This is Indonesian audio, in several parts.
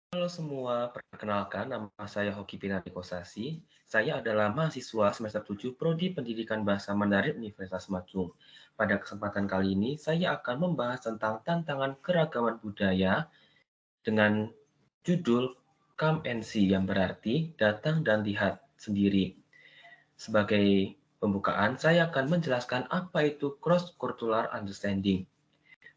Halo semua, perkenalkan nama saya Hoki Pinari Kosasi. Saya adalah mahasiswa semester 7 Prodi Pendidikan Bahasa Mandarin Universitas Matung. Pada kesempatan kali ini, saya akan membahas tentang tantangan keragaman budaya dengan judul Come and See yang berarti datang dan lihat sendiri. Sebagai pembukaan, saya akan menjelaskan apa itu cross-cultural understanding.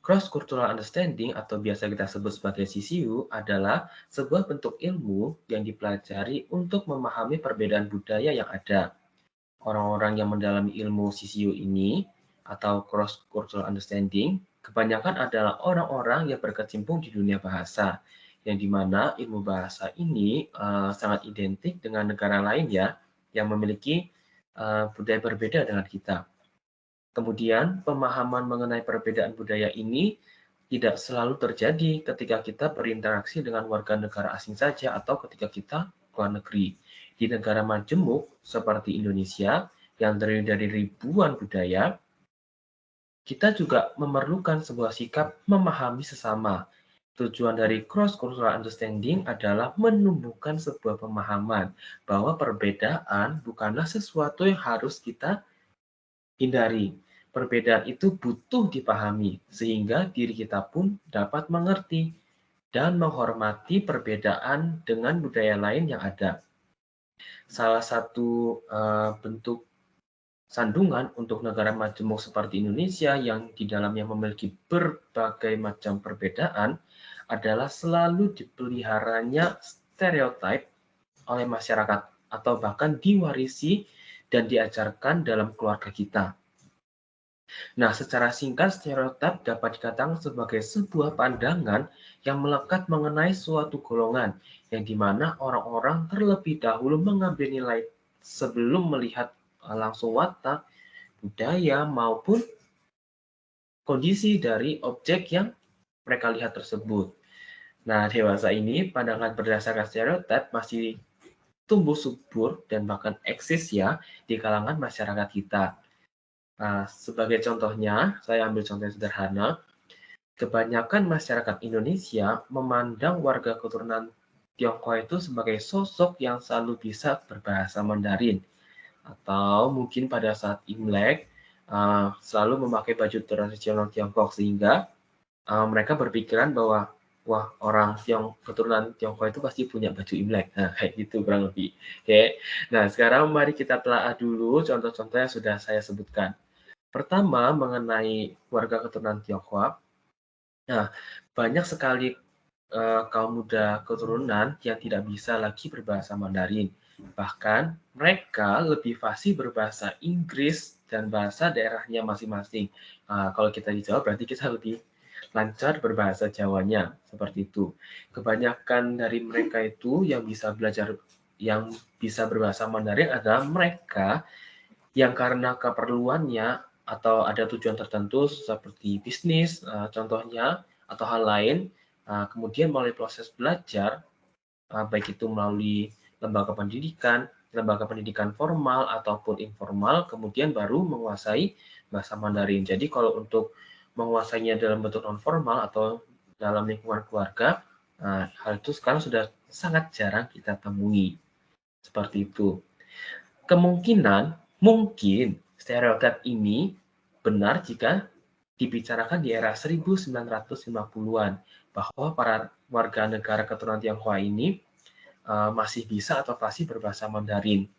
Cross-cultural understanding atau biasa kita sebut sebagai CCU adalah sebuah bentuk ilmu yang dipelajari untuk memahami perbedaan budaya yang ada. Orang-orang yang mendalami ilmu CCU ini atau cross-cultural understanding kebanyakan adalah orang-orang yang berkecimpung di dunia bahasa, yang dimana ilmu bahasa ini sangat identik dengan negara lain ya, yang memiliki budaya berbeda dengan kita. Kemudian, pemahaman mengenai perbedaan budaya ini tidak selalu terjadi ketika kita berinteraksi dengan warga negara asing saja atau ketika kita ke luar negeri. Di negara majemuk seperti Indonesia yang terdiri dari ribuan budaya, kita juga memerlukan sebuah sikap memahami sesama. Tujuan dari cross-cultural understanding adalah menumbuhkan sebuah pemahaman bahwa perbedaan bukanlah sesuatu yang harus kita hindari. Perbedaan itu butuh dipahami, sehingga diri kita pun dapat mengerti dan menghormati perbedaan dengan budaya lain yang ada. Salah satu bentuk sandungan untuk negara majemuk seperti Indonesia yang di dalamnya memiliki berbagai macam perbedaan adalah selalu dipeliharanya stereotip oleh masyarakat atau bahkan diwarisi dan diajarkan dalam keluarga kita. Nah, secara singkat, stereotip dapat dikatakan sebagai sebuah pandangan yang melekat mengenai suatu golongan, yang dimana orang-orang terlebih dahulu mengambil nilai sebelum melihat langsung watak, budaya, maupun kondisi dari objek yang mereka lihat tersebut. Nah, dewasa ini, pandangan berdasarkan stereotip masih tumbuh subur dan bahkan eksis ya di kalangan masyarakat kita. Nah, sebagai contohnya, saya ambil contoh yang sederhana. Kebanyakan masyarakat Indonesia memandang warga keturunan Tionghoa itu sebagai sosok yang selalu bisa berbahasa Mandarin, atau mungkin pada saat Imlek selalu memakai baju tradisional Tiongkok, sehingga mereka berpikiran bahwa wah, orang keturunan Tionghoa itu pasti punya baju Imlek. Nah, kayak gitu kurang lebih. Oke. Nah, sekarang mari kita telaah dulu contoh-contoh yang sudah saya sebutkan. Pertama, mengenai warga keturunan Tionghoa. Nah, banyak sekali kaum muda keturunan yang tidak bisa lagi berbahasa Mandarin. Bahkan mereka lebih fasih berbahasa Inggris dan bahasa daerahnya masing-masing. Kalau kita di Jawa berarti kita lebih lancar berbahasa Jawanya, seperti itu. Kebanyakan dari mereka itu yang bisa berbahasa Mandarin adalah mereka yang karena keperluannya atau ada tujuan tertentu seperti bisnis, contohnya, atau hal lain, kemudian melalui proses belajar, baik itu melalui lembaga pendidikan formal ataupun informal, kemudian baru menguasai bahasa Mandarin. Jadi kalau untuk menguasainya dalam bentuk non formal atau dalam lingkungan keluarga, hal itu sekarang sudah sangat jarang kita temui. Seperti itu. Kemungkinan, mungkin stereotip ini benar jika dibicarakan di era 1950-an, bahwa para warga negara keturunan Tionghoa ini masih bisa atau fasih berbahasa Mandarin.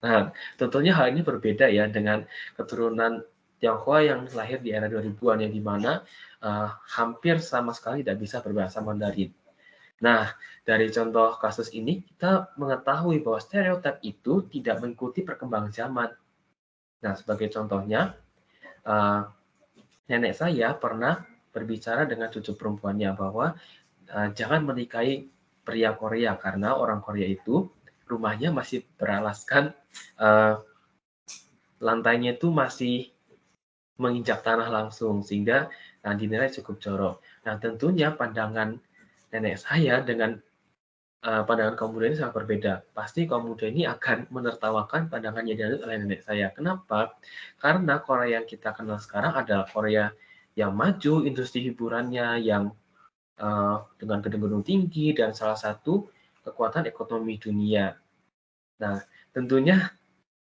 Nah, tentunya hal ini berbeda ya dengan keturunan Tionghoa yang lahir di era 2000-an, yang dimana hampir sama sekali tidak bisa berbahasa Mandarin. Nah, dari contoh kasus ini, kita mengetahui bahwa stereotip itu tidak mengikuti perkembangan zaman. Nah, sebagai contohnya, nenek saya pernah berbicara dengan cucu perempuannya bahwa jangan menikahi pria Korea, karena orang Korea itu rumahnya masih beralaskan lantainya itu masih menginjak tanah langsung, sehingga dinilai cukup jorok. Nah, tentunya pandangan nenek saya dengan pandangan kaum muda ini sangat berbeda. Pasti kaum muda ini akan menertawakan pandangan yang dianut oleh nenek saya. Kenapa? Karena Korea yang kita kenal sekarang adalah Korea yang maju, industri hiburannya yang dengan gedung-gedung tinggi dan salah satu kekuatan ekonomi dunia. Nah, tentunya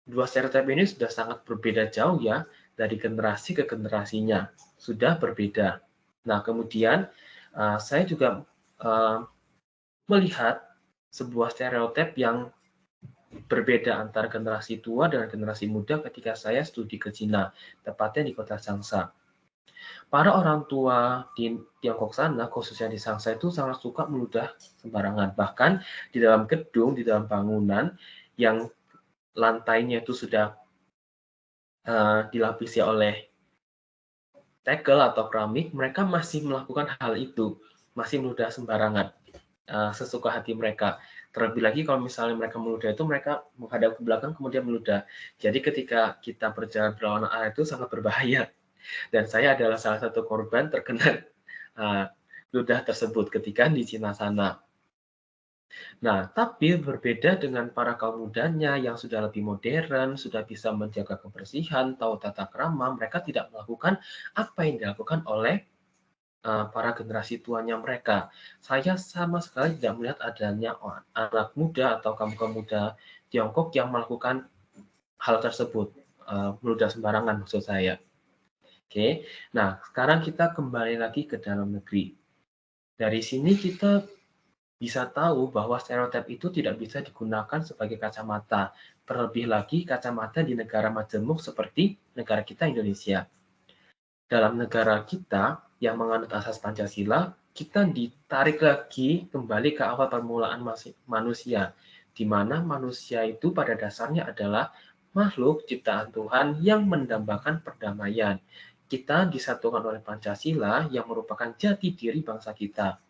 dua stereotip ini sudah sangat berbeda jauh ya, dari generasi ke generasinya, sudah berbeda. Nah, kemudian saya juga melihat sebuah stereotip yang berbeda antara generasi tua dan generasi muda ketika saya studi ke Cina, tepatnya di kota Changsha. Para orang tua di Tiongkok sana, khususnya di Changsha itu sangat suka meludah sembarangan. Bahkan di dalam gedung, di dalam bangunan yang lantainya itu sudah dilapisi oleh tegel atau keramik, mereka masih melakukan hal itu, masih meludah sembarangan, sesuka hati mereka. Terlebih lagi kalau misalnya mereka meludah itu, mereka menghadap ke belakang kemudian meludah. Jadi ketika kita berjalan berlawanan arah itu sangat berbahaya. Dan saya adalah salah satu korban terkena ludah tersebut ketika di Cina sana. Nah, tapi berbeda dengan para kaum mudanya yang sudah lebih modern, sudah bisa menjaga kebersihan, tahu tata krama, mereka tidak melakukan apa yang dilakukan oleh para generasi tuanya mereka. Saya sama sekali tidak melihat adanya anak muda atau kaum-kaum muda Tiongkok yang melakukan hal tersebut, meludah sembarangan maksud saya. Oke, nah sekarang kita kembali lagi ke dalam negeri. Dari sini kita bisa tahu bahwa stereotip itu tidak bisa digunakan sebagai kacamata. Terlebih lagi kacamata di negara majemuk seperti negara kita Indonesia. Dalam negara kita yang menganut asas Pancasila, kita ditarik lagi kembali ke awal permulaan manusia, di mana manusia itu pada dasarnya adalah makhluk ciptaan Tuhan yang mendambakan perdamaian. Kita disatukan oleh Pancasila yang merupakan jati diri bangsa kita.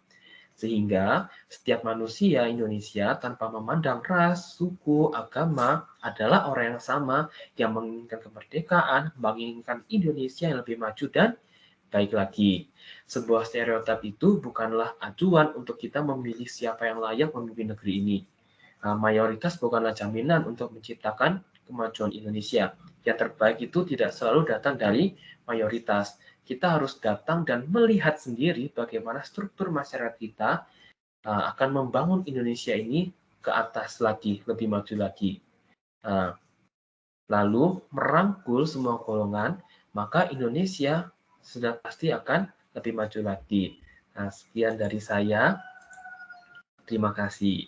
Sehingga setiap manusia Indonesia tanpa memandang ras, suku, agama adalah orang yang sama yang menginginkan kemerdekaan, menginginkan Indonesia yang lebih maju dan baik lagi. Sebuah stereotip itu bukanlah acuan untuk kita memilih siapa yang layak memimpin negeri ini. Mayoritas bukanlah jaminan untuk menciptakan kemajuan Indonesia. Yang terbaik itu tidak selalu datang dari mayoritas. Kita harus datang dan melihat sendiri bagaimana struktur masyarakat kita akan membangun Indonesia ini ke atas lagi, lebih maju lagi. Lalu merangkul semua golongan, maka Indonesia sudah pasti akan lebih maju lagi. Nah, sekian dari saya. Terima kasih.